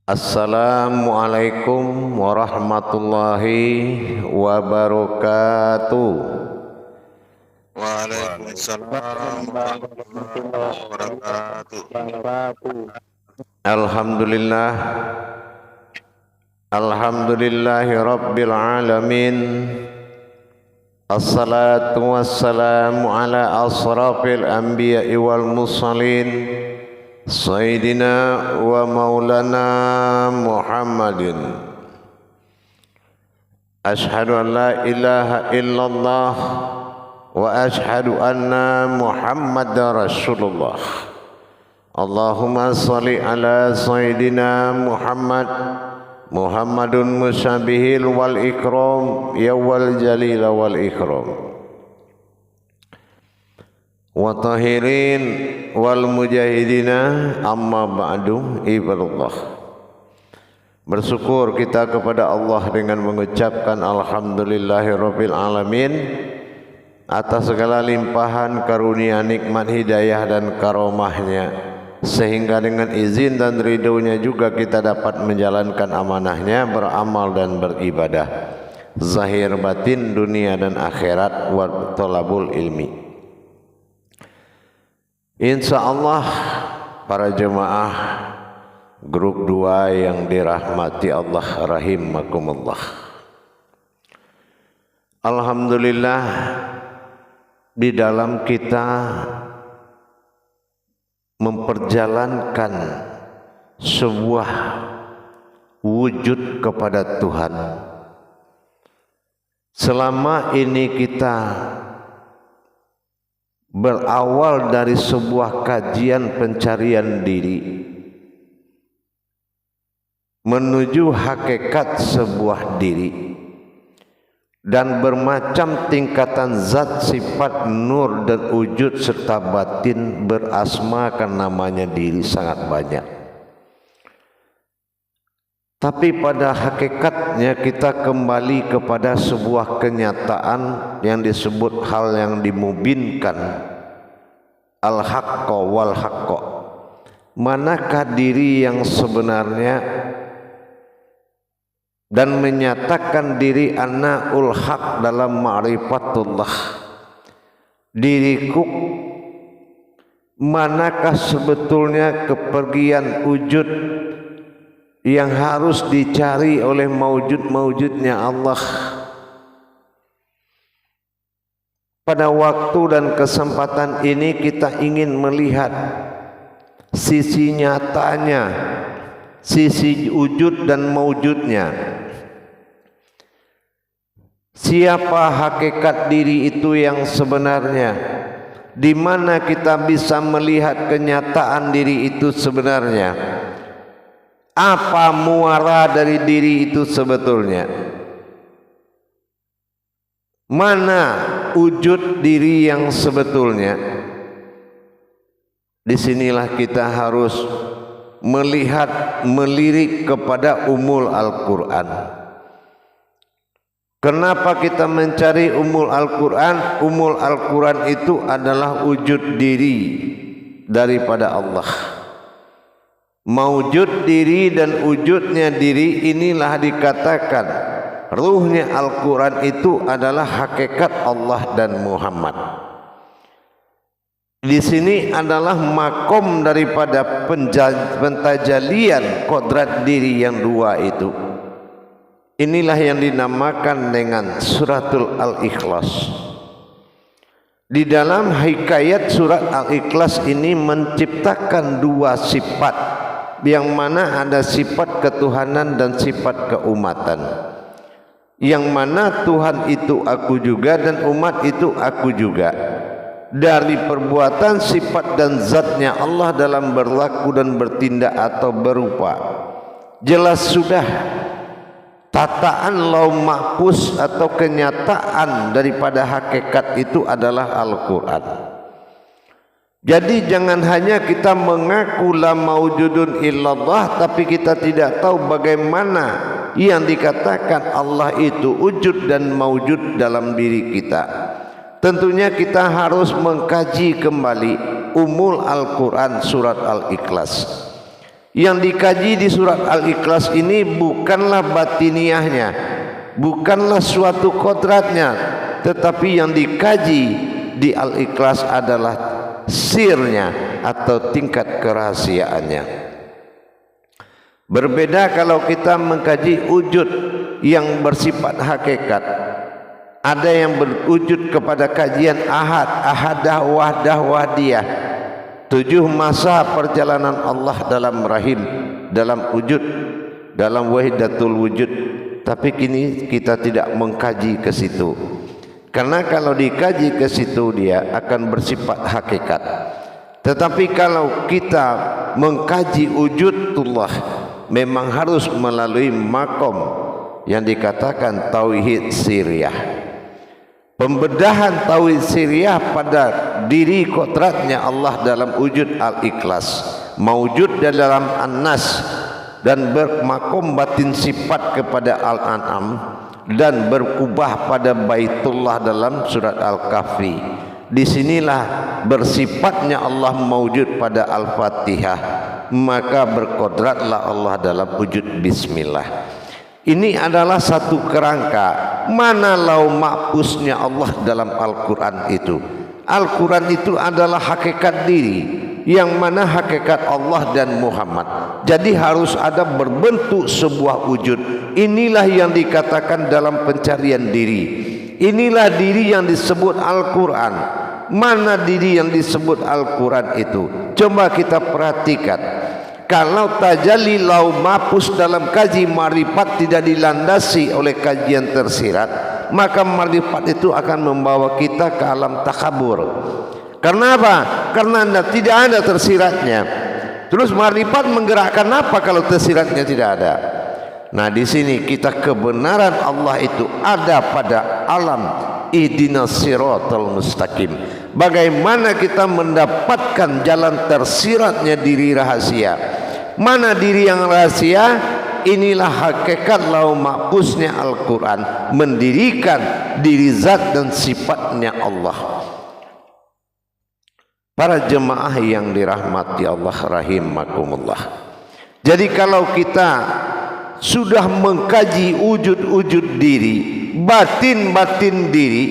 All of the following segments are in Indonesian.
Assalamualaikum warahmatullahi wabarakatuh. Waalaikumsalam warahmatullahi wabarakatuh. Alhamdulillah, alhamdulillahi rabbil alamin. Assalatu wassalamu ala asrafil anbiya'i wal mursalin, Sayyidina wa maulana Muhammadin. Ashhadu an la ilaha illallah wa ashhadu anna Muhammadar Rasulullah. Allahumma salli ala Sayyidina Muhammadun musyabihil wal ikram ya wal jalil wal ikram. Wa tahirin wal mujahidina amma ba'du ibadallah. Bersyukur kita kepada Allah dengan mengucapkan alhamdulillahirabbil alamin atas segala limpahan karunia, nikmat, hidayah dan karomahnya, sehingga dengan izin dan ridhonya juga kita dapat menjalankan amanahnya, beramal dan beribadah zahir batin, dunia dan akhirat, wa talabul ilmi. Insyaallah para jemaah grup 2 yang dirahmati Allah rahimakumullah. Alhamdulillah, di dalam kita memperjalankan sebuah wujud kepada Tuhan, selama ini kita berawal dari sebuah kajian pencarian diri menuju hakikat sebuah diri dan bermacam tingkatan zat, sifat, nur dan wujud serta batin berasmakan namanya diri sangat banyak. Tapi pada hakikatnya kita kembali kepada sebuah kenyataan yang disebut hal yang dimubinkan, al-haqqa wal haqqa. Manakah diri yang sebenarnya, dan menyatakan diri anaul haq dalam ma'rifatullah. Diriku, manakah sebetulnya kepergian wujud yang harus dicari oleh maujud-maujudnya Allah. Pada waktu dan kesempatan ini kita ingin melihat sisi nyatanya, sisi wujud dan maujudnya. Siapa hakikat diri itu yang sebenarnya? Di mana kita bisa melihat kenyataan diri itu sebenarnya? Apa muara dari diri itu sebetulnya? Mana wujud diri yang sebetulnya? Disinilah kita harus melihat, melirik kepada umul Al-Quran. Kenapa kita mencari umul Al-Quran? Umul Al-Quran itu adalah wujud diri daripada Allah. Maujud diri dan wujudnya diri, inilah dikatakan ruhnya Al-Quran itu adalah hakikat Allah dan Muhammad. Di sini adalah makom daripada pentajalian kodrat diri yang dua itu. Inilah yang dinamakan dengan suratul Al-Ikhlas. Di dalam hikayat surat Al-Ikhlas ini menciptakan dua sifat, yang mana ada sifat ketuhanan dan sifat keumatan, yang mana Tuhan itu aku juga dan umat itu aku juga. Dari perbuatan, sifat dan zatnya Allah dalam berlaku dan bertindak atau berupa, jelas sudah tataan lauh mahfuz atau kenyataan daripada hakikat itu adalah Al-Quran. Jadi jangan hanya kita mengaku la maujudun illallah, tapi kita tidak tahu bagaimana yang dikatakan Allah itu wujud dan maujud dalam diri kita. Tentunya kita harus mengkaji kembali umul Al-Quran surat Al-Ikhlas. Yang dikaji di surat Al-Ikhlas ini bukanlah batiniahnya, bukanlah suatu kodratnya, tetapi yang dikaji di Al-Ikhlas adalah sirnya atau tingkat kerahasiaannya. Berbeda kalau kita mengkaji wujud yang bersifat hakikat. Ada yang berwujud kepada kajian ahad, ahadah, wahdah, wahdiyah. 7 masa perjalanan Allah dalam rahim, dalam wujud, dalam wahidatul wujud. Tapi kini kita tidak mengkaji ke situ. Karena kalau dikaji ke situ dia akan bersifat hakikat. Tetapi kalau kita mengkaji wujudullah, memang harus melalui makom yang dikatakan tauhid siriyah. Pembedahan tauhid siriyah pada diri kodratnya Allah dalam wujud Al-Ikhlas, mawujud dalam An-Nas, dan bermakom batin sifat kepada Al-An'am, dan berubah pada Baitullah dalam surat Al-Kahfi. Disinilah bersifatnya Allah mawujud pada Al-Fatihah, maka berkodratlah Allah dalam wujud Bismillah. Ini adalah satu kerangka. Mana lau mahfuznya Allah dalam Al-Quran itu? Al-Quran itu adalah hakikat diri, yang mana hakikat Allah dan Muhammad. Jadi harus ada berbentuk sebuah wujud. Inilah yang dikatakan dalam pencarian diri. Inilah diri yang disebut Al-Quran. Mana diri yang disebut Al-Quran itu? Coba kita perhatikan. Kalau tajalli lau mahfuz dalam kaji marifat tidak dilandasi oleh kajian tersirat, maka marifat itu akan membawa kita ke alam takabur. Karena apa? Karena tidak ada tersiratnya. Terus marifat menggerakkan apa kalau tersiratnya tidak ada? Nah, di sini kita kebenaran Allah itu ada pada alam ihdinas siratal mustaqim. Bagaimana kita mendapatkan jalan tersiratnya diri rahasia? Mana diri yang rahasia? Inilah hakikat lau mahfuznya Al-Quran, mendirikan diri zat dan sifatnya Allah. Para jemaah yang dirahmati Allah rahimakumullah. Jadi kalau kita sudah mengkaji wujud-wujud diri, batin-batin diri,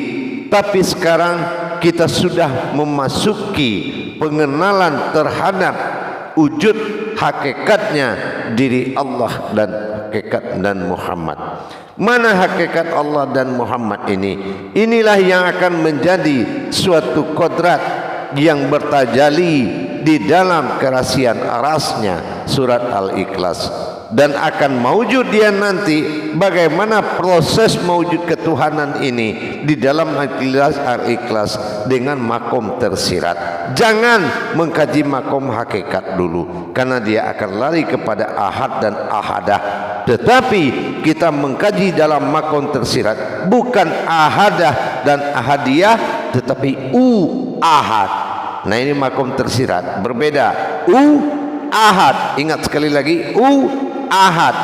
tapi sekarang kita sudah memasuki pengenalan terhadap wujud hakikatnya diri Allah dan hakikat dan Muhammad. Mana hakikat Allah dan Muhammad ini? Inilah yang akan menjadi suatu kodrat yang bertajali di dalam kerahasiaan arasnya surat Al-Ikhlas. Dan akan mewujud dia nanti bagaimana proses mewujud ketuhanan ini di dalam Al-Ikhlas dengan makom tersirat. Jangan mengkaji makom hakikat dulu, karena dia akan lari kepada ahad dan ahadah. Tetapi kita mengkaji dalam makom tersirat, bukan ahadah dan ahadiyah, tetapi ahad. Nah, ini makom tersirat berbeda. Ahad, ingat sekali lagi, ahad.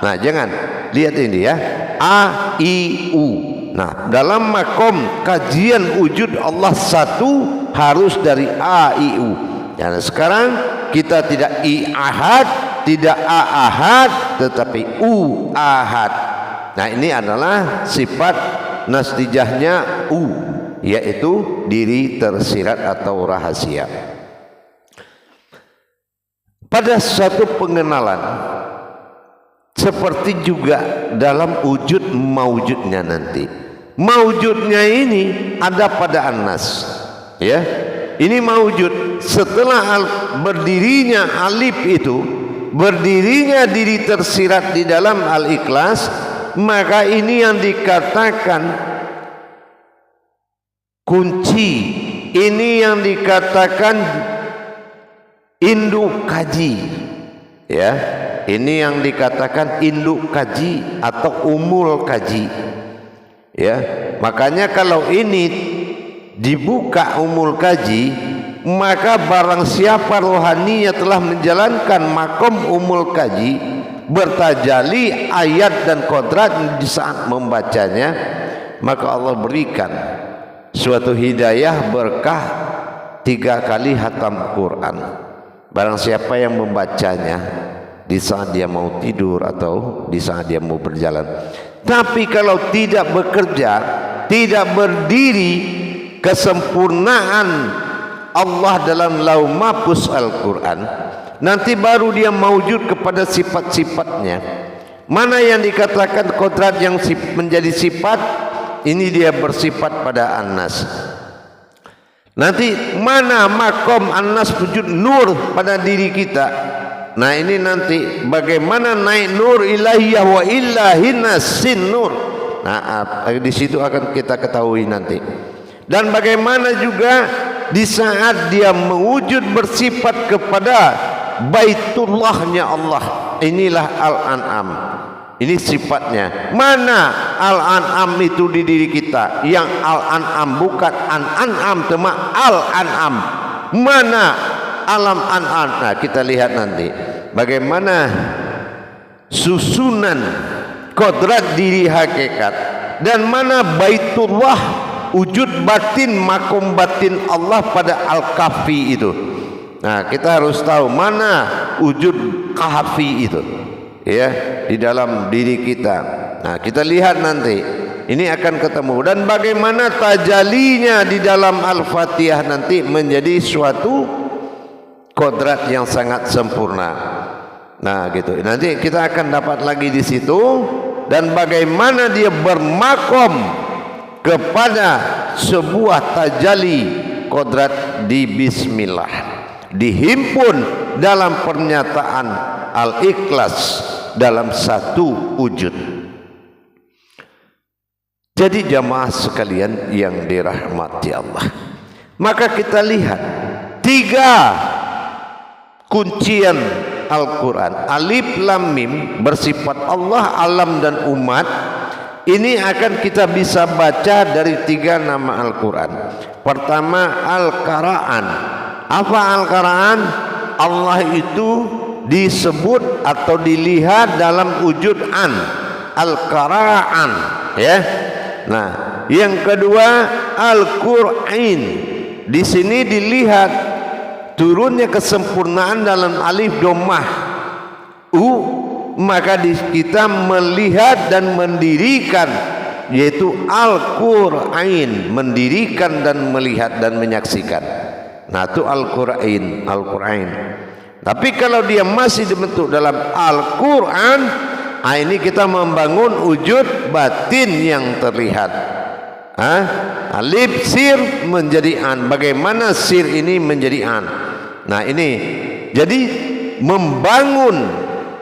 Nah, jangan lihat ini ya, a i u. Nah, dalam makom kajian wujud Allah satu harus dari a i u. Dan sekarang kita tidak i ahad, tidak a ahad, tetapi ahad. Nah, ini adalah sifat nasdijahnya yaitu diri tersirat atau rahasia. Pada suatu pengenalan, seperti juga dalam wujud maujudnya nanti. Maujudnya ini ada pada An-Nas, ya. Ini maujud setelah berdirinya alif itu, berdirinya diri tersirat di dalam Al-Ikhlas, maka ini yang dikatakan kunci, ini yang dikatakan induk kaji, ya. Ini yang dikatakan induk kaji atau umul kaji, ya. Makanya kalau ini dibuka umul kaji, maka barang siapa rohaninya telah menjalankan makom umul kaji, bertajali ayat dan kodrat di saat membacanya, maka Allah berikan suatu hidayah berkah 3 kali hatam Quran. barang siapa yang membacanya di saat dia mau tidur atau di saat dia mau berjalan. Tapi kalau tidak bekerja, tidak berdiri kesempurnaan Allah dalam Lauh Mahfuz Al-Quran, nanti baru dia mewujud kepada sifat-sifatnya. Mana yang dikatakan kodrat yang menjadi sifat, ini dia bersifat pada An-Nas. Nanti mana makom An-Nas wujud nur pada diri kita. Nah ini nanti bagaimana naik nur ilahiyah wa ilahinas sin nur. Nah di situ akan kita ketahui nanti. Dan bagaimana juga di saat dia mewujud bersifat kepada Baitullahnya Allah. Inilah Al-An'am. Ini sifatnya. Mana Al-An'am itu di diri kita? Yang Al-An'am bukan An-An'am, cuma Al-An'am. Mana alam An'am? Nah, kita lihat nanti bagaimana susunan kodrat diri hakikat dan mana Baitullah wujud batin makom batin Allah pada Al-Kahfi itu. Nah, kita harus tahu mana wujud Kahfi itu, ya, di dalam diri kita. Nah, kita lihat nanti ini akan ketemu dan bagaimana tajalinya di dalam Al-Fatihah nanti menjadi suatu kodrat yang sangat sempurna. Nah, gitu. Nanti kita akan dapat lagi di situ dan bagaimana dia bermakom kepada sebuah tajali kodrat di Bismillah, dihimpun dalam pernyataan Al-Ikhlas dalam satu wujud. Jadi jamaah sekalian yang dirahmati Allah, maka kita lihat tiga kuncian Al-Quran. Alif Lam Mim bersifat Allah, alam dan umat. Ini akan kita bisa baca dari tiga nama Al-Quran. Pertama Al-Qara'an. Apa Al-Qara'an? Allah itu disebut atau dilihat dalam wujud an. Al-Qara'an, ya. Nah, yang kedua Al-Qur'in. Di sini dilihat turunnya kesempurnaan dalam alif dhammah maka kita melihat dan mendirikan, yaitu Al-Qur'in, mendirikan dan melihat dan menyaksikan. Nah itu Al-Qur'in, Al-Qur'in. Tapi kalau dia masih dibentuk dalam Al-Quran, nah ini kita membangun wujud batin yang terlihat. Alif sir menjadi an. Bagaimana sir ini menjadi an? Nah ini jadi membangun,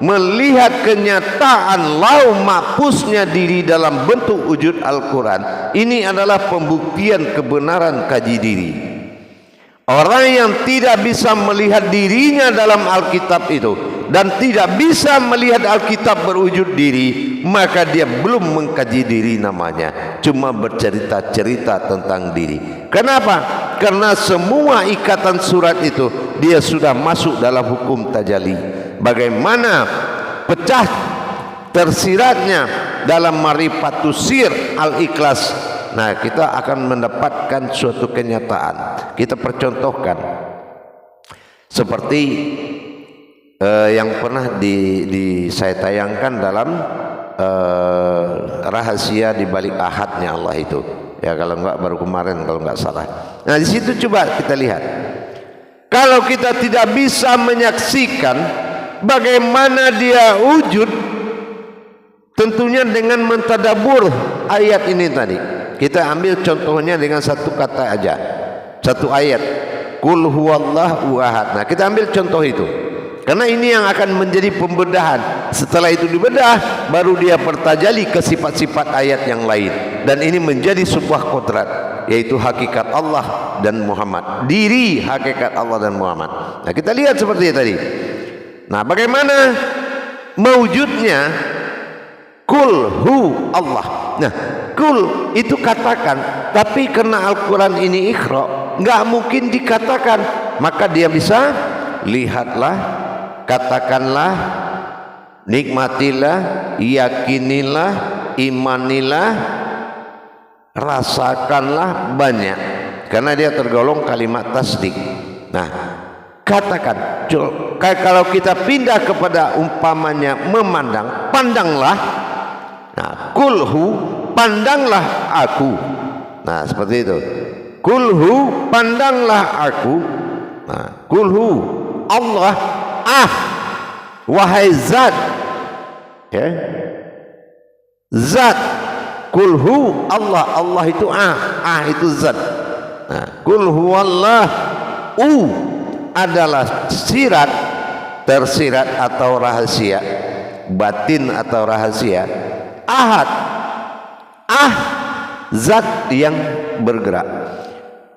melihat kenyataan Lauh Mahfuznya diri dalam bentuk wujud Al-Quran. Ini adalah pembuktian kebenaran kaji diri. Orang yang tidak bisa melihat dirinya dalam Alkitab itu dan tidak bisa melihat Alkitab berwujud diri, maka dia belum mengkaji diri namanya, cuma bercerita-cerita tentang diri. Kenapa? Karena semua ikatan surat itu dia sudah masuk dalam hukum tajalli. Bagaimana pecah tersiratnya dalam Marifatus Sir Al-Ikhlas. Nah, kita akan mendapatkan suatu kenyataan. Kita percontohkan seperti yang pernah saya tayangkan dalam rahasia di balik ahadnya Allah itu. Ya kalau enggak baru kemarin kalau enggak salah. Nah, di situ coba kita lihat. Kalau kita tidak bisa menyaksikan bagaimana dia wujud, tentunya dengan mentadabur ayat ini tadi. Kita ambil contohnya dengan satu kata aja, satu ayat, Qul huwallahu ahad. Nah kita ambil contoh itu, karena ini yang akan menjadi pembedahan. Setelah itu dibedah, baru dia bertajali ke sifat-sifat ayat yang lain. Dan ini menjadi sebuah kodrat, yaitu hakikat Allah dan Muhammad, diri hakikat Allah dan Muhammad. Nah kita lihat seperti tadi. Nah bagaimana mewujudnya Kul hu Allah. Nah kul itu katakan, tapi karena Al-Quran ini ikhra, nggak mungkin dikatakan, maka dia bisa lihatlah, katakanlah, nikmatilah, yakinilah, imanilah, rasakanlah, banyak, karena dia tergolong kalimat tasdik. Nah katakan. Kalau kita pindah kepada umpamanya memandang, pandanglah. Nah, kulhu, pandanglah aku. Nah, seperti itu. Kulhu, pandanglah aku. Nah, kulhu, Allah, wahai zat, ya, zat. Kulhu, Allah, Allah itu itu zat. Nah, kulhu Allah, adalah sirat, tersirat atau rahasia, batin atau rahasia. Ahad, zat yang bergerak.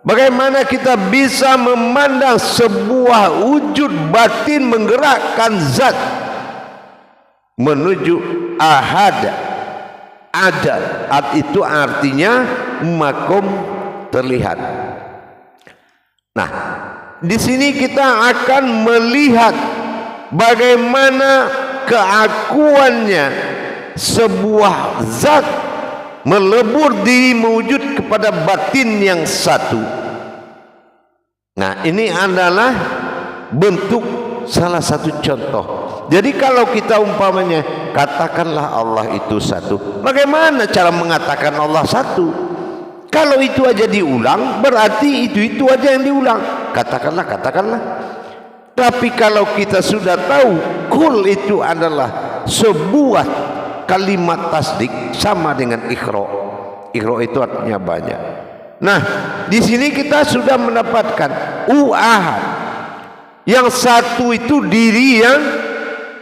Bagaimana kita bisa memandang sebuah wujud batin menggerakkan zat menuju ahad? Ada, itu artinya makom terlihat. Nah, di sini kita akan melihat bagaimana keakuannya sebuah zat melebur diri mewujud kepada batin yang satu. Nah, ini adalah bentuk salah satu contoh. Jadi kalau kita umpamanya katakanlah Allah itu satu, bagaimana cara mengatakan Allah satu? Kalau itu aja diulang, berarti itu aja yang diulang. Katakanlah. Tapi kalau kita sudah tahu kul itu adalah sebuah kalimat tasdik, sama dengan ikhra. Ikhra itu artinya banyak. Nah, di sini kita sudah mendapatkan ahad. Yang satu itu diri yang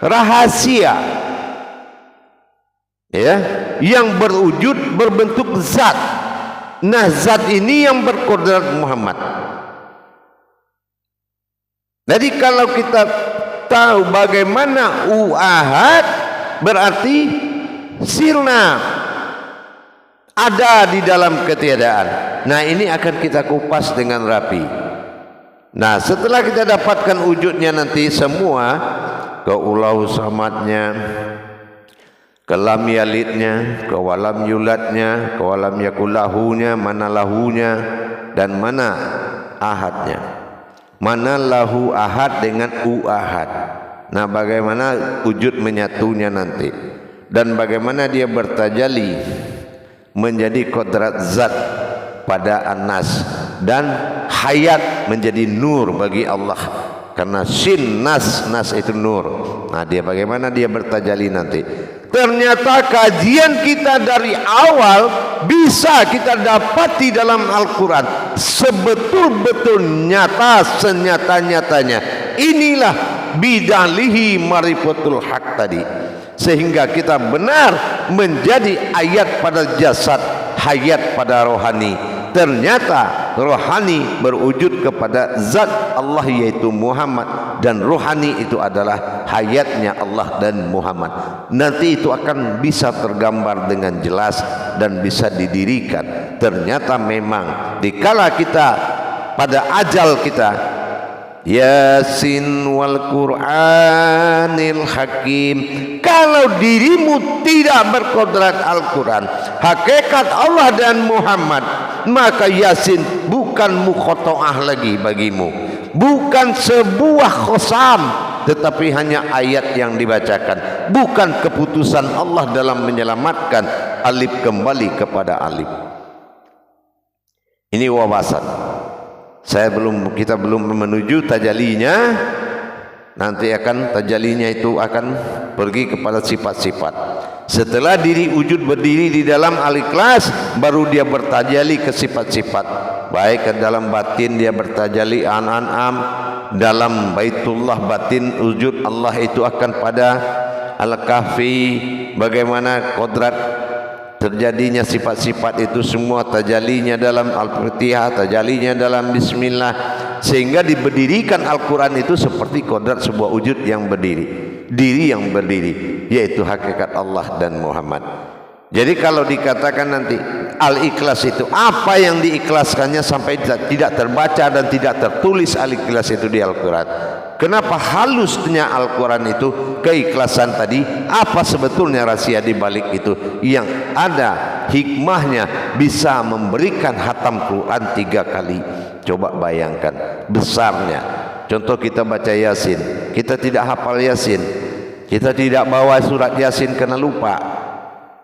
rahasia, ya, yang berwujud berbentuk zat. Nah, zat ini yang berkodrat Muhammad. Jadi kalau kita tahu bagaimana ahad, berarti sirna, ada di dalam ketiadaan. Nah, ini akan kita kupas dengan rapi. Nah, setelah kita dapatkan wujudnya nanti semua, keulahu samadnya, kelam yalidnya, kewalam yuladnya, kewalam yakulahunya, mana lahunya, dan mana ahadnya. Mana lahu ahad dengan ahad. Nah, bagaimana wujud menyatunya nanti, dan bagaimana dia bertajali menjadi kodrat zat pada An-Nas, dan hayat menjadi nur bagi Allah, karena sin nas itu nur. Nah, dia bagaimana dia bertajali nanti. Ternyata kajian kita dari awal bisa kita dapati dalam Al-Quran sebetul-betul nyata, senyata-nyatanya. Inilah bidalihi marifatul haq tadi, sehingga kita benar menjadi ayat pada jasad, hayat pada rohani. Ternyata rohani berwujud kepada zat Allah, yaitu Muhammad, dan rohani itu adalah hayatnya Allah dan Muhammad. Nanti itu akan bisa tergambar dengan jelas dan bisa didirikan. Ternyata memang dikala kita pada ajal kita, Yasin wal Qur'anil Hakim, kalau dirimu tidak berkodrat Al-Quran, hakikat Allah dan Muhammad, maka Yasin bukan mukhotoah lagi bagimu, bukan sebuah khosam, tetapi hanya ayat yang dibacakan, bukan keputusan Allah dalam menyelamatkan alif kembali kepada alif. Ini wawasan. Kita belum menuju tajalinya. Nanti akan tajalinya itu akan pergi kepada sifat-sifat. Setelah diri wujud berdiri di dalam al-ikhlas, baru dia bertajali ke sifat-sifat. Baik ke dalam batin dia bertajali an-an'am, dalam baitullah batin wujud Allah itu akan pada al-kahfi. Bagaimana kodrat terjadinya sifat-sifat itu semua, tajalinya dalam Al-Fatihah, tajalinya dalam Bismillah, sehingga diberdirikan Al-Quran itu seperti kodrat sebuah wujud yang berdiri, diri yang berdiri, yaitu hakikat Allah dan Muhammad. Jadi kalau dikatakan nanti Al-Ikhlas itu, apa yang diikhlaskannya sampai tidak terbaca dan tidak tertulis Al-Ikhlas itu di Al-Quran. Kenapa halusnya Al-Quran itu, keikhlasan tadi, apa sebetulnya rahasia di balik itu? Yang ada hikmahnya bisa memberikan hatam Quran 3 kali. Coba bayangkan besarnya. Contoh kita baca Yasin, kita tidak hafal Yasin, kita tidak bawa surat Yasin karena lupa.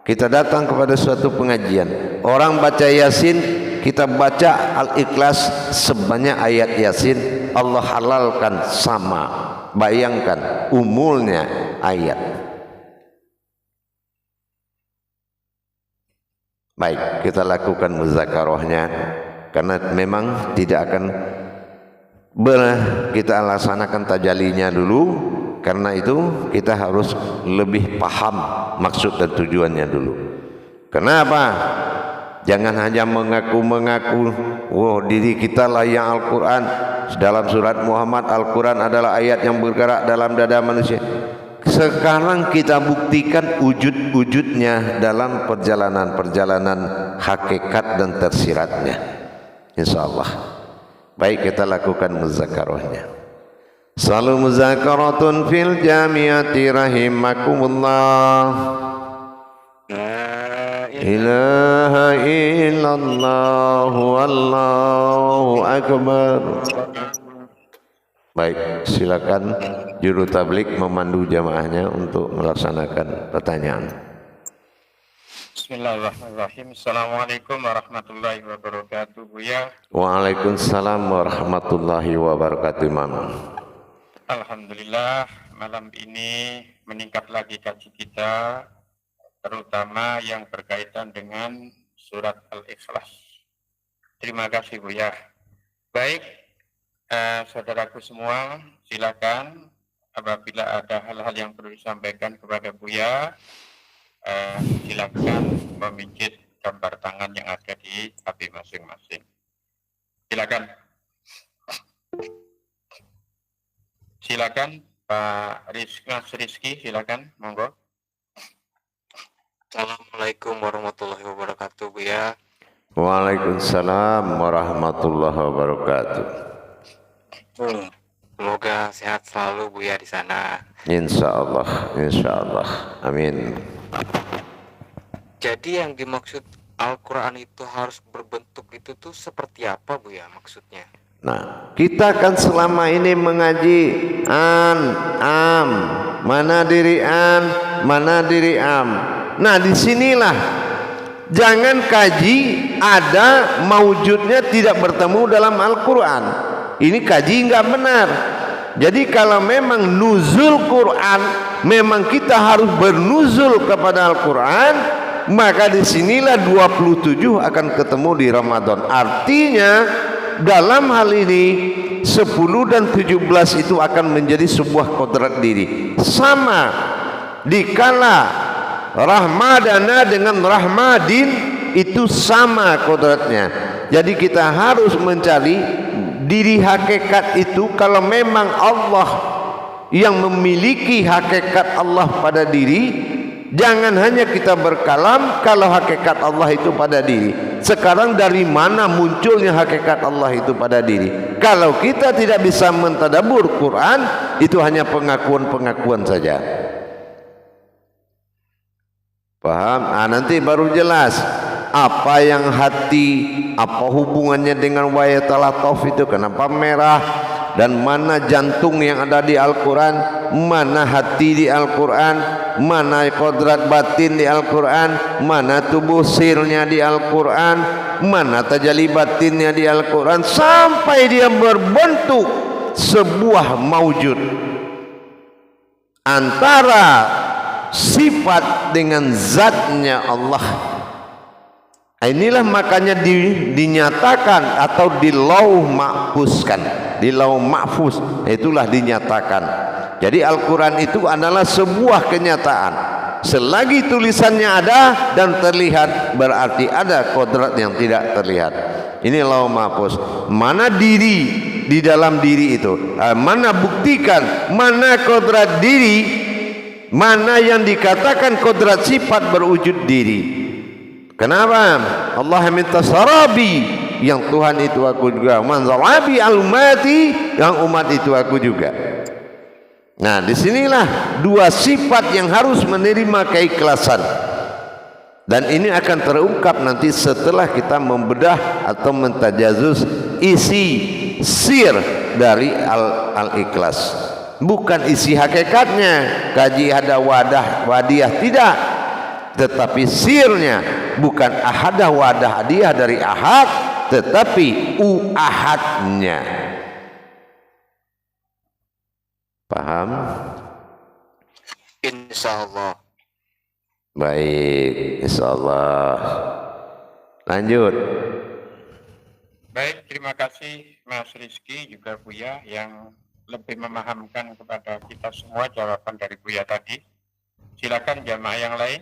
Kita datang kepada suatu pengajian, orang baca Yasin, kita baca Al-Ikhlas sebanyak ayat Yasin, Allah halalkan sama. Bayangkan umulnya ayat. Baik, kita lakukan muzakarahnya karena memang tidak akan kita laksanakan tajalinya dulu. Karena itu kita harus lebih paham maksud dan tujuannya dulu. Kenapa? Jangan hanya mengaku-mengaku, oh diri kita lah yang Al-Quran. Dalam surat Muhammad, Al-Quran adalah ayat yang bergerak dalam dada manusia. Sekarang kita buktikan wujud-wujudnya dalam perjalanan-perjalanan hakikat dan tersiratnya, insyaallah. Baik, kita lakukan muzakarahnya. Salu muzakaratun fil jamiati rahimakumullah. La ilaha illallah wallahu akbar. Baik, silakan juru tablik memandu jamaahnya untuk melaksanakan pertanyaan. Bismillahirrahmanirrahim. Assalamualaikum warahmatullahi wabarakatuh, Buya. Waalaikumsalam warahmatullahi wabarakatuh, Imam. Alhamdulillah, malam ini meningkat lagi kaji kita, terutama yang berkaitan dengan surat Al-Ikhlas. Terima kasih, Buya. Baik, saudaraku semua, silakan apabila ada hal-hal yang perlu disampaikan kepada Buya, silakan memijit gambar tangan yang ada di HP masing-masing. Silakan. Silakan Pak Mas Rizky, silakan, monggo. Assalamualaikum warahmatullahi wabarakatuh, Buya. Waalaikumsalam warahmatullahi wabarakatuh. Semoga sehat selalu, Buya, di sana. Insyaallah, insyaallah. Amin. Jadi yang dimaksud Al-Quran itu harus berbentuk itu tuh seperti apa, Buya, maksudnya? Nah, kita kan selama ini mengaji am, mana diri am. Nah, disinilah jangan kaji ada maujudnya tidak bertemu dalam Al-Quran. Ini kaji enggak benar. Jadi kalau memang nuzul Quran, memang kita harus bernuzul kepada Al-Quran, maka disinilah 27 akan ketemu di Ramadan. Artinya dalam hal ini 10 dan 17 itu akan menjadi sebuah kodrat diri. Sama dikala Rahmadana dengan Rahmadin itu sama kodratnya. Jadi kita harus mencari diri hakikat itu. Kalau memang Allah yang memiliki hakikat Allah pada diri, jangan hanya kita berkalam kalau hakikat Allah itu pada diri. Sekarang dari mana munculnya hakikat Allah itu pada diri? Kalau kita tidak bisa mentadabur Quran, itu hanya pengakuan-pengakuan saja. Paham? Nanti baru jelas apa yang hati, apa hubungannya dengan wayatalah tauf itu, kenapa merah, dan mana jantung yang ada di Al-Quran, mana hati di Al-Quran, mana kodrat batin di Al-Quran, mana tubuh sirnya di Al-Quran, mana tajalli batinnya di Al-Quran, sampai dia berbentuk sebuah maujud antara sifat dengan zatnya Allah. Inilah makanya dinyatakan atau dilauh-mahfuzkan, dilauh-mahfuz, itulah dinyatakan. Jadi Al-Quran itu adalah sebuah kenyataan. Selagi tulisannya ada dan terlihat, berarti ada kodrat yang tidak terlihat. Ini lauh-mahfuz. Mana diri di dalam diri itu? Mana buktikan mana kodrat diri, mana yang dikatakan kodrat sifat berwujud diri. Kenapa? Allah minta sarabi, yang Tuhan itu aku juga. Manzalabi al-umati, yang umat itu aku juga. Nah, disinilah dua sifat yang harus menerima keikhlasan. Dan ini akan terungkap nanti setelah kita membedah atau mentajazus isi sir dari Al-Ikhlas. Bukan isi hakikatnya kaji ada wadiah tidak, tetapi sirnya bukan ahadah wadah hadiah dari ahad, tetapi ahadnya. Paham? Insyaallah. Baik, insyaallah. Lanjut. Baik, terima kasih Mas Rizky juga Buya yang lebih memahamkan kepada kita semua jawaban dari Buya tadi. Silakan jamaah yang lain.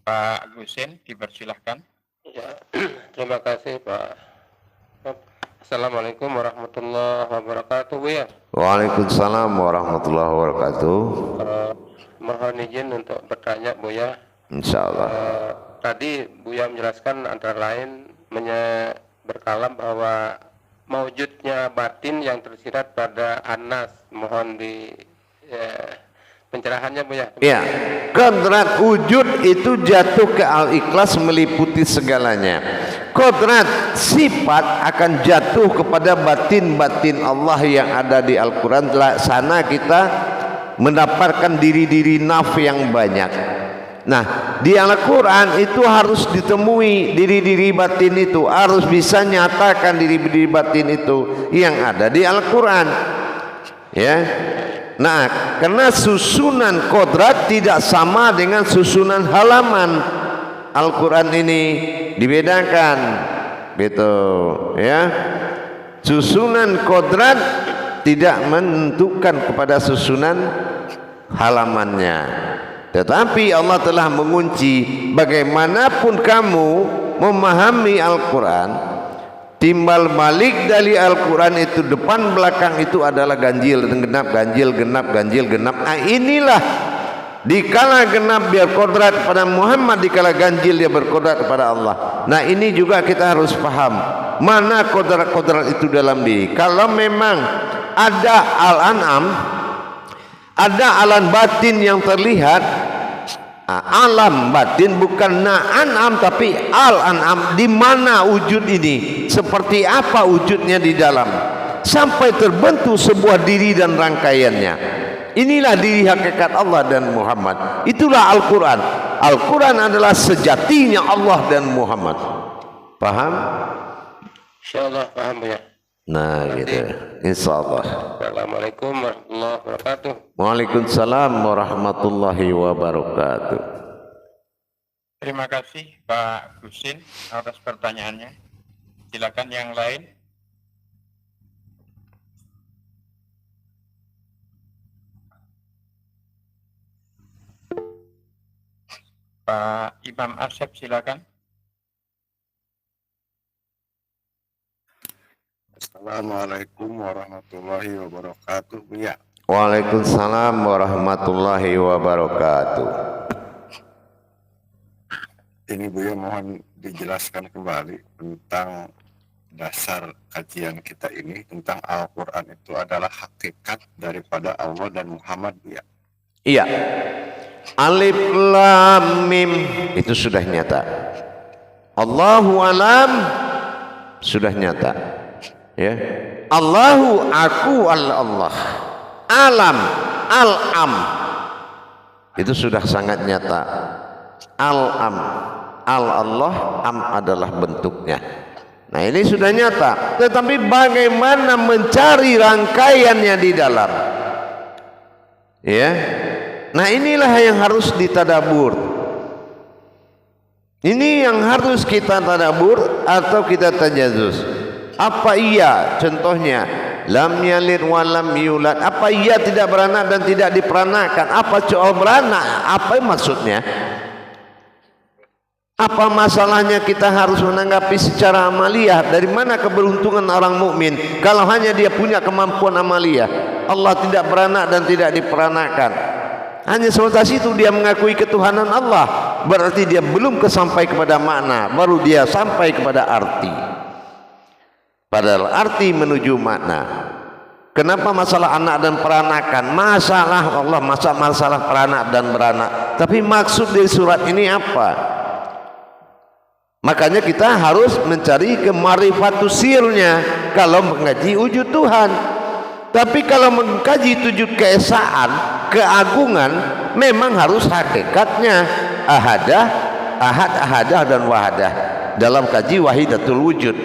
Pak Gusin, dipersilahkan. Ya, terima kasih Pak. Assalamualaikum warahmatullahi wabarakatuh, Buya. Waalaikumsalam warahmatullahi wabarakatuh. Mohon izin untuk bertanya, Buya. Insyaallah. Tadi Buya menjelaskan antara lain berkalam bahwa maujudnya batin yang tersirat pada Anas. Mohon di pencerahannya, Buya. Ya, kodrat wujud itu jatuh ke Al-Ikhlas meliputi segalanya. Kodrat sifat akan jatuh kepada batin-batin Allah yang ada di Al-Quran. Sana kita mendapatkan diri-diri naf yang banyak. Nah, di Al-Quran itu harus ditemui diri-diri batin itu, harus bisa nyatakan diri-diri batin itu yang ada di Al-Quran. Ya. Nah, karena susunan kodrat tidak sama dengan susunan halaman Al-Quran ini, dibedakan gitu ya. Susunan kodrat tidak menentukan kepada susunan halamannya, tetapi Allah telah mengunci. Bagaimanapun kamu memahami Al-Quran, timbal balik dari Al-Quran itu depan belakang itu adalah ganjil genap, ganjil genap, ganjil genap. Inilah dikala genap biar kodrat pada Muhammad, dikala ganjil dia berkodrat kepada Allah. Nah, ini juga kita harus paham mana kodrat-kodrat itu dalam diri. Kalau memang ada Al-An'am, ada alam batin yang terlihat, alam batin bukan An'am tapi Al-An'am. Di mana wujud ini? Seperti apa wujudnya di dalam? Sampai terbentuk sebuah diri dan rangkaiannya. Inilah diri hakikat Allah dan Muhammad. Itulah Al-Quran. Al-Quran adalah sejatinya Allah dan Muhammad. Paham? Insyaallah paham, Buya. Nah, gitu. Insyaallah. Assalamualaikum warahmatullahi wabarakatuh. Waalaikumsalam warahmatullahi wabarakatuh. Terima kasih Pak Gusin atas pertanyaannya. Silakan yang lain. Pak Imam Asep, silakan. Assalamualaikum warahmatullahi wabarakatuh, Buya. Waalaikumsalam warahmatullahi wabarakatuh. Ini Buya mohon dijelaskan kembali tentang dasar kajian kita ini tentang Al-Quran itu adalah hakikat daripada Allah dan Muhammad, Buya. Iya. Alif Lam Mim itu sudah nyata. Allahu alam sudah nyata. Ya. Allahu aku Allah. Alam al-am itu sudah sangat nyata. Al-am al-Allah, am adalah bentuknya. Nah, ini sudah nyata. Tetapi bagaimana mencari rangkaiannya di dalam? Ya. Nah, inilah yang harus ditadabur. Ini yang harus kita tadabur atau kita tajazus. Apa iya contohnya? Lam yalid wa lam yulad. Apa iya tidak beranak dan tidak diperanakan? Apa soal beranak? Apa maksudnya? Apa masalahnya kita harus menanggapi secara amaliyah? Dari mana keberuntungan orang mukmin kalau hanya dia punya kemampuan amaliyah? Allah tidak beranak dan tidak diperanakan. Hanya sebatas itu dia mengakui ketuhanan Allah, berarti dia belum sampai kepada makna, baru dia sampai kepada arti. Padahal arti menuju makna. Kenapa masalah anak dan peranakan? Masalah Allah, masalah peranak dan beranak. Tapi maksud dari surat ini apa? Makanya kita harus mencari kemarifatus sirnya kalau mengaji wujud Tuhan. Tapi kalau mengkaji wujud keesaan, keagungan, memang harus hakikatnya ahadah, ahad, ahadah dan wahadah dalam kaji wahidatul wujud.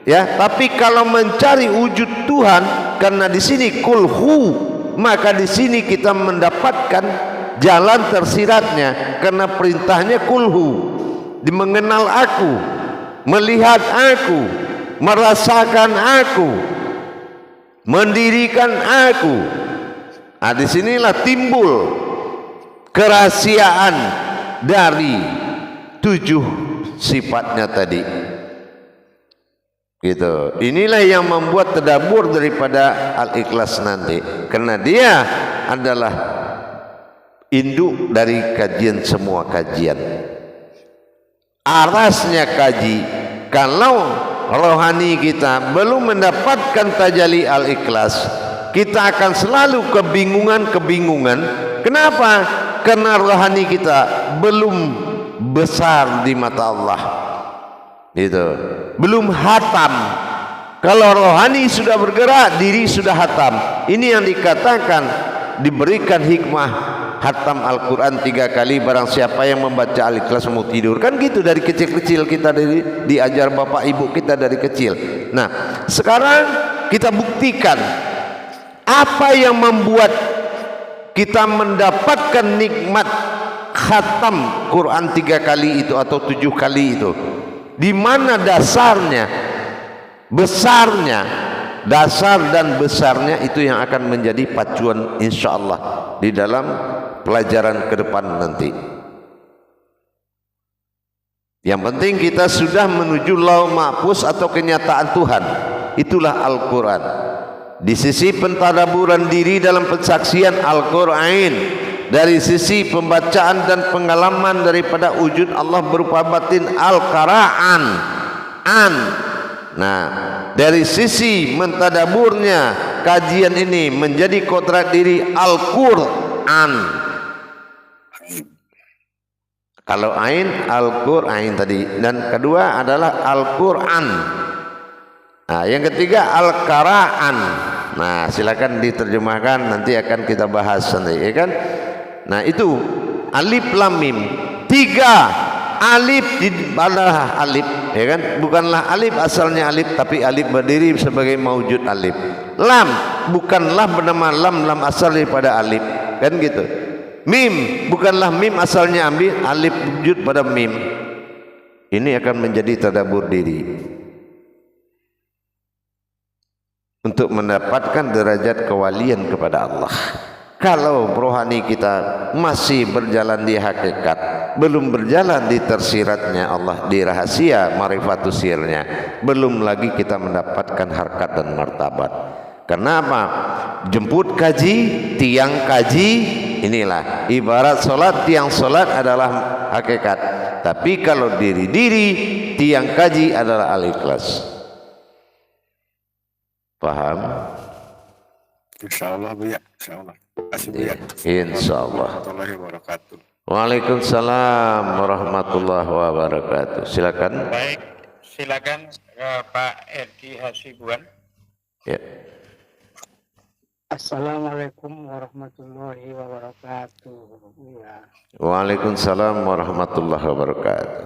Ya, tapi kalau mencari wujud Tuhan, karena di sini kulhu, maka di sini kita mendapatkan jalan tersiratnya, karena perintahnya kulhu, mengenal aku, melihat aku, merasakan aku, mendirikan aku. Nah, disinilah timbul kerahasiaan dari 7 sifatnya tadi. Gitu. Inilah yang membuat tadabbur daripada Al-Ikhlas nanti, karena dia adalah induk dari kajian semua kajian. Arasnya kaji, kalau rohani kita belum mendapatkan tajalli Al-Ikhlas, kita akan selalu kebingungan. Kenapa? Karena rohani kita belum besar di mata Allah. Gitu. Belum hatam. Kalau rohani sudah bergerak, diri sudah hatam. Ini yang dikatakan diberikan hikmah hatam Al-Quran 3 kali. Barang siapa yang membaca Al-Ikhlas mau tidur. Kan gitu, dari kecil-kecil kita diajar bapak ibu kita dari kecil. Nah, sekarang kita buktikan apa yang membuat kita mendapatkan nikmat khatam Quran 3 kali itu atau 7 kali itu. Di mana dasarnya, besarnya, dasar dan besarnya itu yang akan menjadi pacuan insyaallah di dalam pelajaran ke depan nanti. Yang penting kita sudah menuju lauh mahfuz atau kenyataan Tuhan. Itulah Al-Quran. Di sisi pentadaburan diri dalam pensaksian Al-Quran, dari sisi pembacaan dan pengalaman daripada wujud Allah berupa batin Al-Qara'an. Nah, dari sisi mentadaburnya kajian ini menjadi kodrat diri Al-Quran. Kalau ain, Al-Quran tadi, dan kedua adalah Al-Quran. Nah, yang ketiga Al-Qara'an. Nah, silakan diterjemahkan, nanti akan kita bahas nanti, ya kan? Nah, itu alif lam mim. 3 alif adalah alif, ya kan? Bukanlah alif asalnya alif, tapi alif berdiri sebagai maujud alif. Lam bukanlah bernama lam, lam asal daripada alif, kan gitu. Mim bukanlah mim asalnya ambil alif wujud pada mim. Ini akan menjadi tadabbur diri untuk mendapatkan derajat kewalian kepada Allah. Kalau rohani kita masih berjalan di hakikat, belum berjalan di tersiratnya Allah, di rahasia marifatus sirnya, belum lagi kita mendapatkan harkat dan martabat. Kenapa? Jemput kaji, tiang kaji, inilah ibarat solat, tiang solat adalah hakikat. Tapi kalau diri-diri, tiang kaji adalah Al-Ikhlas. Paham? Insyaallah Bu ya, insyaallah. Terima kasih Bu ya. Insyaallah. Warahmatullahi wabarakatuh. Waalaikumsalam warahmatullahi wabarakatuh. Silakan. Baik, silakan Pak Edi Hasibuan. Ya. Assalamualaikum warahmatullahi wabarakatuh. Ya, Waalaikumsalam warahmatullahi wabarakatuh.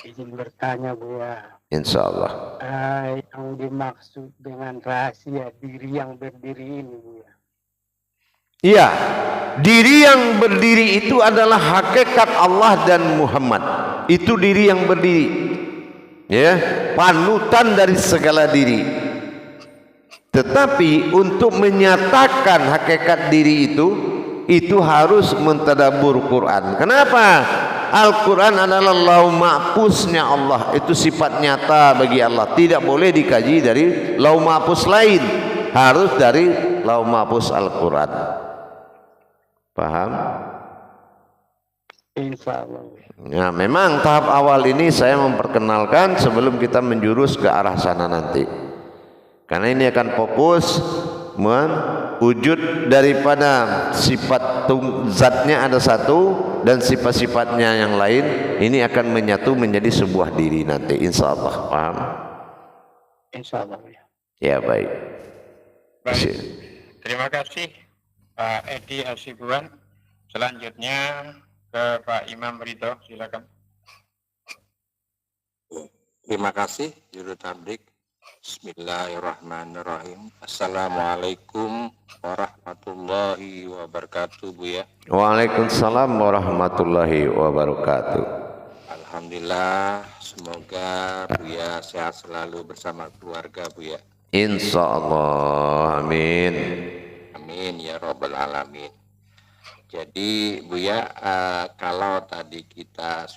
izin bertanya Bu ya. Insyaallah. Yang dimaksud dengan rahasia diri yang berdiri ini Bu ya. Iya, diri yang berdiri itu adalah hakikat Allah dan Muhammad. Itu diri yang berdiri. Ya, panutan dari segala diri. Tetapi untuk menyatakan hakikat diri itu harus mentadabbur Quran. Kenapa? Al-Quran adalah lauh mahfuznya Allah. Itu sifat nyata bagi Allah. Tidak boleh dikaji dari lauh mahfuz lain. Harus dari lauh mahfuz Al-Quran. Paham? Insyaallah. Nah, memang tahap awal ini saya memperkenalkan sebelum kita menjurus ke arah sana nanti. Karena ini akan fokus wujud daripada sifat zatnya ada satu dan sifat-sifatnya yang lain, ini akan menyatu menjadi sebuah diri nanti, insya Allah. Paham? Insya Allah. Ya, baik. Baik. Terima kasih Pak Edi Hasibuan. Selanjutnya ke Pak Imam Ridho, silakan. Terima kasih Juru Tablik. Bismillahirrahmanirrahim. Assalamualaikum warahmatullahi wabarakatuh, Buya. Waalaikumsalam warahmatullahi wabarakatuh. Alhamdulillah, semoga Buya sehat selalu bersama keluarga, Buya. Insya Allah, amin. Amin ya Rabbal Alamin. Jadi Buya, kalau tadi kita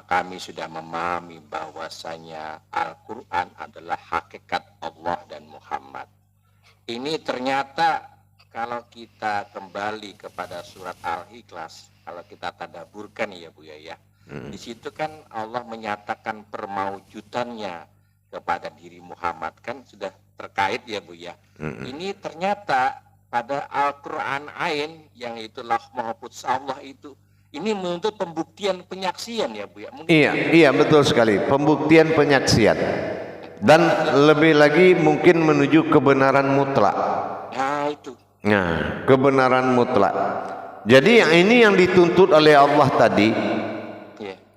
kami sudah memahami bahwasanya Al-Quran adalah hakikat Allah dan Muhammad. Ini ternyata kalau kita kembali kepada surat Al-Ikhlas, kalau kita tadaburkan ya Buya ya, di situ kan Allah menyatakan permaujudannya kepada diri Muhammad, kan sudah terkait ya Buya. Ini ternyata pada Al-Quran Ain yang itu Lauh Mahfuz Allah itu, ini menuntut pembuktian penyaksian ya Bu ya. Iya betul sekali, pembuktian penyaksian dan lebih lagi mungkin menuju kebenaran mutlak. Nah itu. Nah, kebenaran mutlak. Jadi yang ini yang dituntut oleh Allah tadi.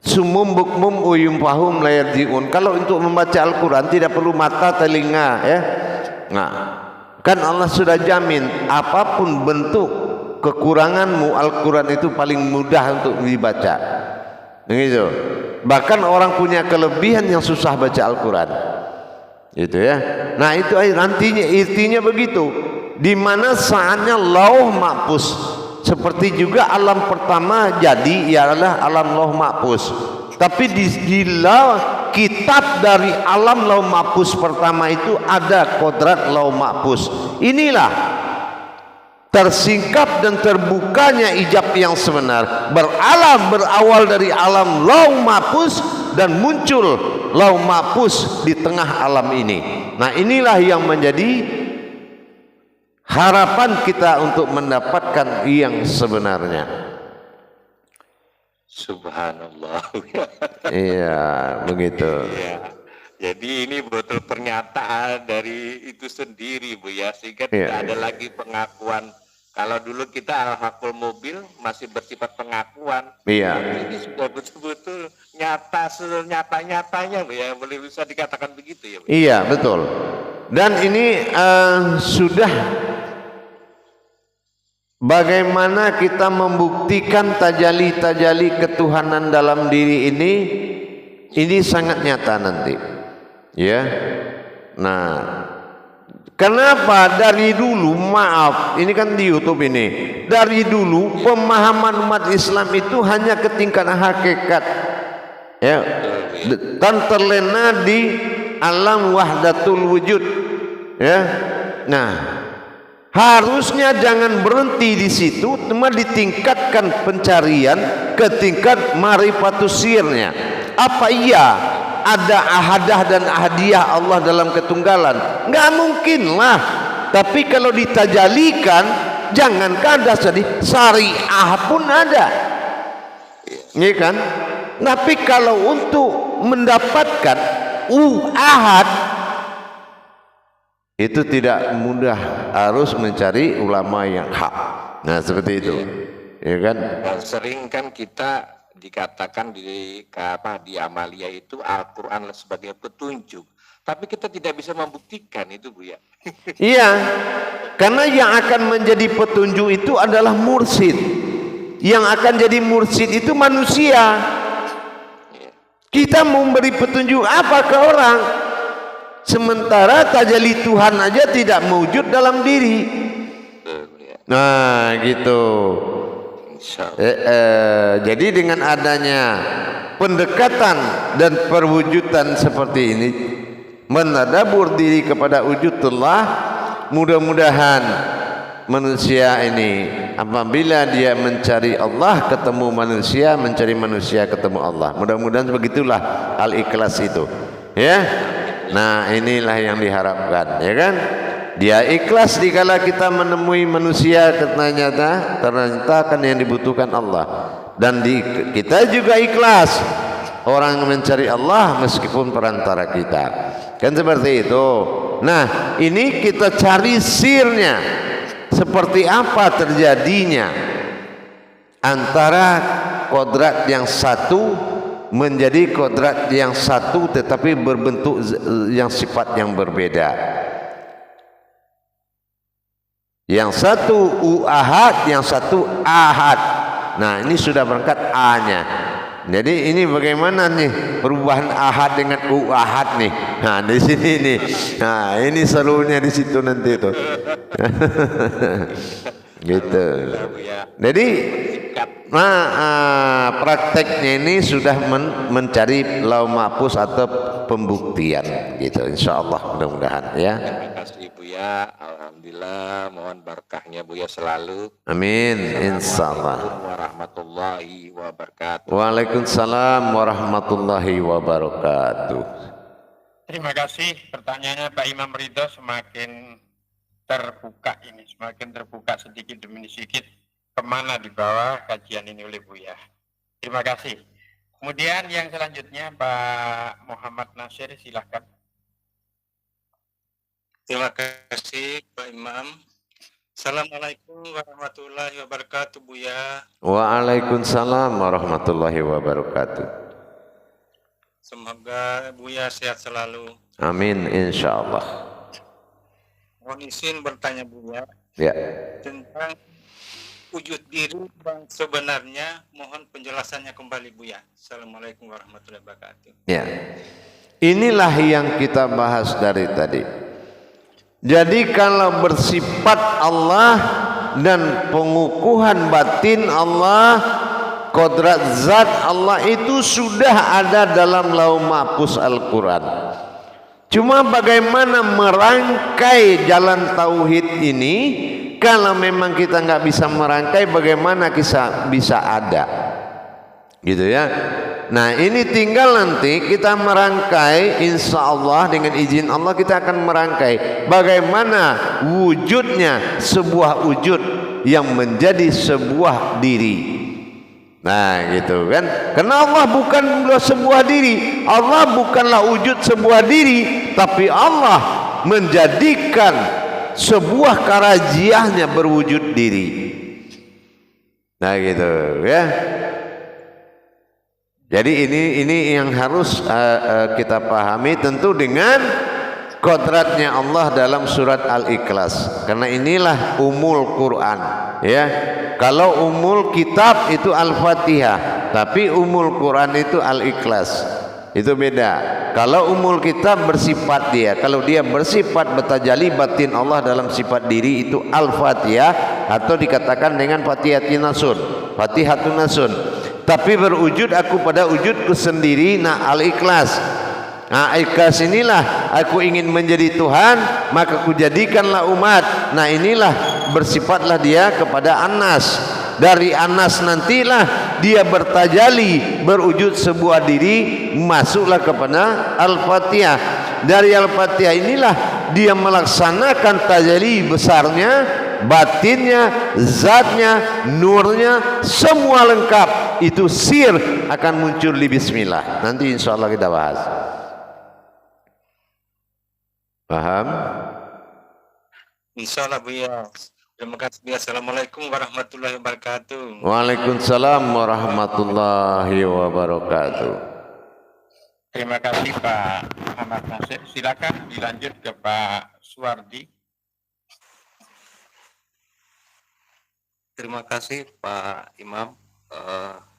Sumum bukmum uyum fahum layarjiun. Kalau untuk membaca Al-Quran tidak perlu mata, telinga, ya. Nah, kan Allah sudah jamin apapun bentuk kekuranganmu, Al-Quran itu paling mudah untuk dibaca. Begitu. Bahkan orang punya kelebihan yang susah baca Al-Quran. Gitu ya. Nah, itu intinya begitu. Di mana saatnya Lauh Mahfuz. Seperti juga alam pertama jadi ialah alam Lauh Mahfuz. Tapi di kitab dari alam Lauh Mahfuz pertama itu ada kodrat Lauh Mahfuz. Inilah tersingkap dan terbukanya ijab yang sebenar. Berawal dari alam Lauh Mahfuz dan muncul Lauh Mahfuz di tengah alam ini. Nah, inilah yang menjadi harapan kita untuk mendapatkan yang sebenarnya. Subhanallah. Iya, begitu. Ya. Jadi ini betul pernyataan dari itu sendiri Bu ya, sehingga tidak ada lagi pengakuan. Kalau dulu kita al-hakul mobil masih bersifat pengakuan. Iya. Ini sudah betul-betul nyata, senyata-nyatanya Bu ya, boleh bisa dikatakan begitu ya Bu. Iya, betul. Dan ini sudah bagaimana kita membuktikan tajali-tajali ketuhanan dalam diri ini sangat nyata nanti. Ya. Nah, kenapa dari dulu, maaf, ini kan di YouTube ini. Dari dulu pemahaman umat Islam itu hanya ke tingkat hakikat. Ya. Dan terlena di alam wahdatul wujud. Ya. Nah, harusnya jangan berhenti di situ, cuma ditingkatkan pencarian ke tingkat marifatus sirnya. Apa iya ada ahadah dan ahadiyah Allah dalam ketunggalan? Nggak mungkin lah. Tapi kalau ditajalikan, jangankan ada syariah pun ada, ya kan? Tapi kalau untuk mendapatkan ahad itu tidak mudah, harus mencari ulama yang hak. Nah, seperti itu, ya kan? Dan sering kan kita dikatakan di Amalia itu Al-Quran sebagai petunjuk, tapi kita tidak bisa membuktikan itu Bu ya. Iya, karena yang akan menjadi petunjuk itu adalah mursyid. Yang akan jadi mursyid itu manusia. Kita memberi petunjuk apa ke orang? Sementara tajalli Tuhan aja tidak mewujud dalam diri. Nah, gitu. Jadi dengan adanya pendekatan dan perwujudan seperti ini, menadabur diri kepada wujudullah, mudah-mudahan manusia ini apabila dia mencari Allah ketemu manusia, mencari manusia ketemu Allah. Mudah-mudahan begitulah Al-Ikhlas itu, ya. Nah, inilah yang diharapkan, ya kan? Dia ikhlas dikala kita menemui manusia, ternyata kan yang dibutuhkan Allah. Dan kita juga ikhlas orang mencari Allah meskipun perantara kita. Kan seperti itu. Nah, ini kita cari sirnya. Seperti apa terjadinya antara kodrat yang satu menjadi kodrat yang satu tetapi berbentuk yang sifat yang berbeda. Yang satu ahad, yang satu ahad. Nah, ini sudah berangkat A-nya. Jadi ini bagaimana nih perubahan ahad dengan ahad nih. Nah, di sini nih. Nah, ini serunya di situ nanti itu. Gitu. Jadi prakteknya ini sudah mencari lau mahfuz atau pembuktian gitu, insyaallah, mudah-mudahan ya. Terima kasih Buya, alhamdulillah, mohon berkahnya Buya selalu. Amin, insyaallah. Assalamualaikum warahmatullahi wabarakatuh. Waalaikumsalam warahmatullahi wabarakatuh. Terima kasih. Pertanyaannya Pak Imam Ridho semakin terbuka ini, semakin terbuka sedikit demi sedikit kemana di bawah kajian ini oleh Buya. Terima kasih. Kemudian yang selanjutnya Pak Muhammad Nasir, silahkan. Terima kasih Pak Imam. Assalamualaikum warahmatullahi wabarakatuh Buya. Waalaikumsalam warahmatullahi wabarakatuh. Semoga Buya sehat selalu. Amin, insyaallah. Mohon izin bertanya Buya Ya. tentang wujud diri yang sebenarnya, mohon penjelasannya kembali Buya. Assalamualaikum warahmatullahi wabarakatuh. Ya. Inilah yang kita bahas dari tadi. Jadi kalau bersifat Allah dan pengukuhan batin Allah, kodrat zat Allah itu sudah ada dalam lauh mahfuz Al-Quran. Cuma bagaimana merangkai jalan tauhid ini, kalau memang kita nggak bisa merangkai, bagaimana kita bisa ada, gitu ya. Nah, ini tinggal nanti kita merangkai, insya Allah dengan izin Allah kita akan merangkai bagaimana wujudnya sebuah wujud yang menjadi sebuah diri. Nah, gitu kan. Karena Allah bukan sebuah diri, Allah bukanlah wujud sebuah diri, tapi Allah menjadikan sebuah karajiahnya berwujud diri. Nah, gitu ya. Jadi ini yang harus kita pahami, tentu dengan kodratnya Allah dalam surat Al-Ikhlas. Karena inilah umul Quran, ya. Kalau umul kitab itu Al-Fatihah, tapi umul Quran itu Al-Ikhlas. Itu beda. Kalau umul kitab bersifat dia, kalau dia bersifat bertajali batin Allah dalam sifat diri itu Al-Fatihah, atau dikatakan dengan Fatihatun Nasun, Fatihatun Nasun. Tapi berwujud aku pada wujudku sendiri, nah Al-Ikhlas. Nah, ikhlas inilah aku ingin menjadi Tuhan, maka kujadikanlah umat. Nah, inilah bersifatlah dia kepada Anas. Dari Anas nantilah dia bertajali, berwujud sebuah diri, masuklah kepada Al-Fatihah. Dari Al-Fatihah inilah dia melaksanakan tajali besarnya, batinnya, zatnya, nurnya, semua lengkap. Itu sir akan muncul di bismillah. Nanti insya Allah kita bahas. Paham? Insya Allah Buya. Terima kasih Buya. Assalamualaikum warahmatullahi wabarakatuh. Waalaikumsalam warahmatullahi wabarakatuh. Terima kasih Pak Muhammad Nasir. Silakan dilanjut ke Pak Suwardi. Terima kasih Pak Imam.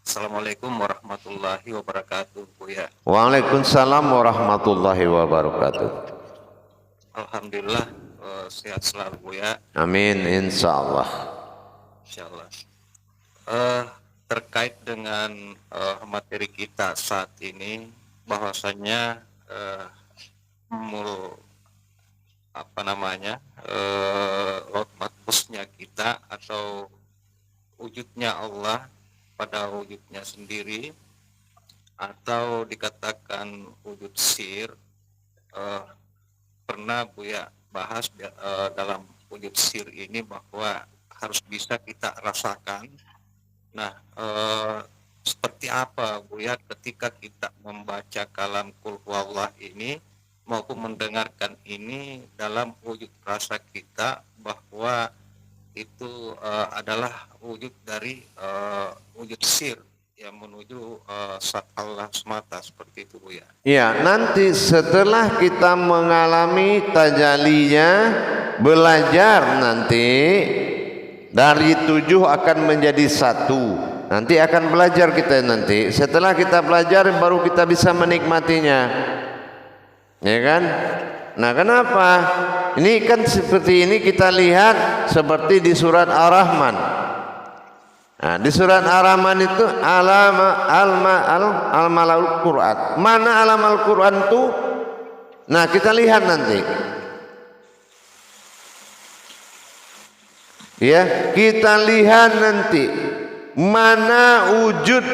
Assalamualaikum warahmatullahi wabarakatuh Buya. Waalaikumsalam warahmatullahi wabarakatuh. Alhamdulillah sehat selalu Buya. Amin, insya Allah. Insyaallah. Terkait dengan materi kita saat ini, bahwasanya lauh mahfuznya kita atau wujudnya Allah pada wujudnya sendiri, atau dikatakan wujud sir, pernah Buya bahas dalam wujud sir ini bahwa harus bisa kita rasakan. Nah, seperti apa Buya ketika kita membaca kalam Qul Huwallah ini maupun mendengarkan ini dalam wujud rasa kita bahwa itu adalah wujud dari wujud sir yang menuju zat Allah semata, seperti itu Buya. Ya, nanti setelah kita mengalami tajalinya, belajar nanti dari 7 akan menjadi 1. Nanti akan belajar kita nanti. Setelah kita belajar baru kita bisa menikmatinya. Ya kan? Nah, kenapa? Ini kan seperti ini kita lihat seperti di surat Ar-Rahman. Nah, di surat Ar-Rahman itu al-malaul Quran. Mana alamal Quran itu? Nah, kita lihat nanti. Ya, kita lihat nanti mana wujud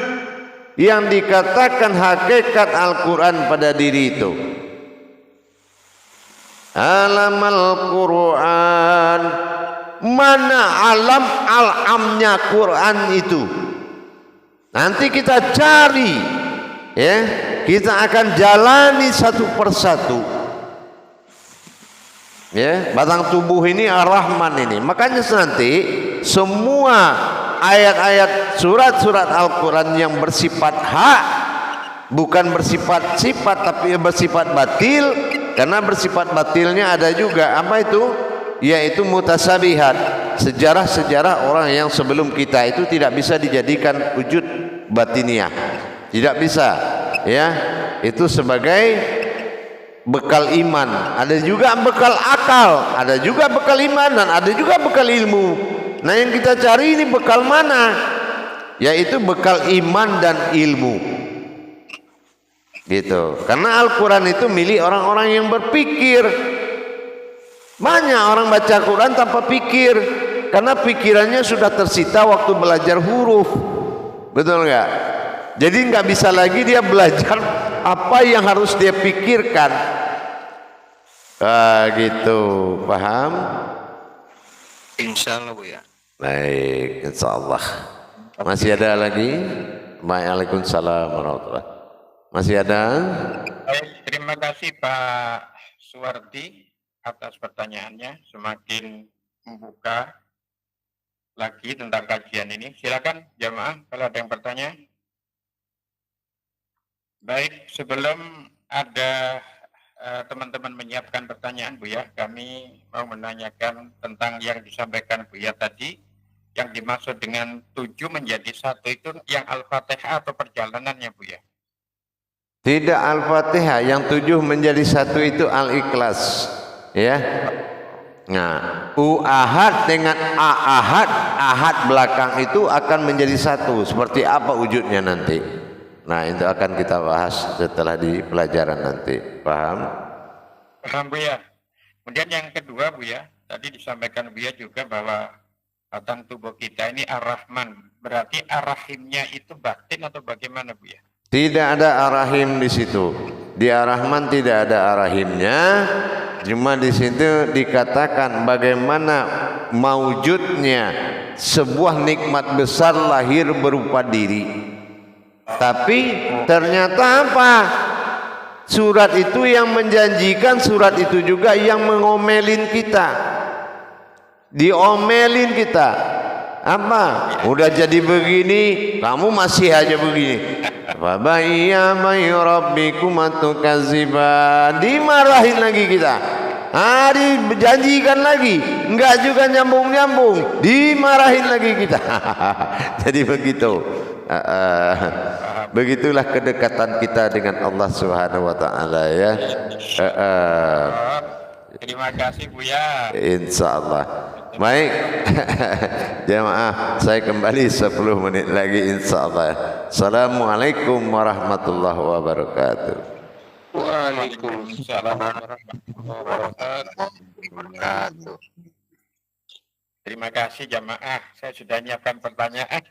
yang dikatakan hakikat Al-Quran pada diri itu. Alamal Quran, mana alam alamnya Quran itu. Nanti kita cari, ya, kita akan jalani satu persatu. Ya, batang tubuh ini Ar-Rahman ini. Makanya nanti semua ayat-ayat surat-surat Al-Quran yang bersifat hak, bukan bersifat sifat tapi bersifat batil. Karena bersifat batilnya ada juga apa itu? Yaitu mutasabihat. Sejarah-sejarah orang yang sebelum kita itu tidak bisa dijadikan wujud batiniah. Tidak bisa, ya. Itu sebagai bekal iman. Ada juga bekal akal, ada juga bekal iman dan ada juga bekal ilmu. Nah, yang kita cari ini bekal mana? Yaitu bekal iman dan ilmu. Gitu. Karena Al-Quran itu milik orang-orang yang berpikir. Banyak orang baca Quran tanpa pikir, karena pikirannya sudah tersita waktu belajar huruf. Betul nggak? Jadi nggak bisa lagi dia belajar apa yang harus dia pikirkan. Gitu, paham? Insya Allah Buya. Baik, insya Allah. Masih ada lagi? Waalaikumsalam warahmatullahi. Masih ada? Baik, terima kasih Pak Suwardi atas pertanyaannya. Semakin membuka lagi tentang kajian ini. Silakan jamaah kalau ada yang bertanya. Baik, sebelum ada teman-teman menyiapkan pertanyaan Buya, kami mau menanyakan tentang yang disampaikan Buya tadi, yang dimaksud dengan 7 menjadi 1 itu yang Al-Fatihah atau perjalanannya Buya? Tidak Al-Fatihah, yang 7 menjadi 1 itu Al-Ikhlas, ya. Nah, U-ahad dengan A-ahad, ahad belakang itu akan menjadi 1. Seperti apa wujudnya nanti? Nah, itu akan kita bahas setelah di pelajaran nanti. Paham? Paham Buya. Kemudian yang kedua Buya, tadi disampaikan Buya juga bahwa batang tubuh kita ini Ar-Rahman. Berarti Ar-Rahimnya itu batin atau bagaimana Buya? Tidak ada Ar-Rahim di situ. Di Ar-Rahman tidak ada Ar-Rahimnya. Cuma di situ dikatakan bagaimana maujudnya sebuah nikmat besar lahir berupa diri. Tapi ternyata apa? Surat itu yang menjanjikan, surat itu juga yang mengomelin kita. Diomelin kita. Apa? Udah jadi begini, kamu masih aja begini. Fabaiya may rabbikum atukaziban. Dimarahin lagi kita. Dijanjikan lagi, enggak juga nyambung-nyambung, dimarahin lagi kita. Jadi begitu. Begitulah kedekatan kita dengan Allah Subhanahu wa taala, ya. Terima kasih Buya. Insyaallah. Baik. Jamaah, saya kembali 10 menit lagi insyaallah. Assalamualaikum warahmatullahi wabarakatuh. Waalaikumsalam warahmatullahi wabarakatuh. Terima kasih jamaah. Saya sudah menyiapkan pertanyaan.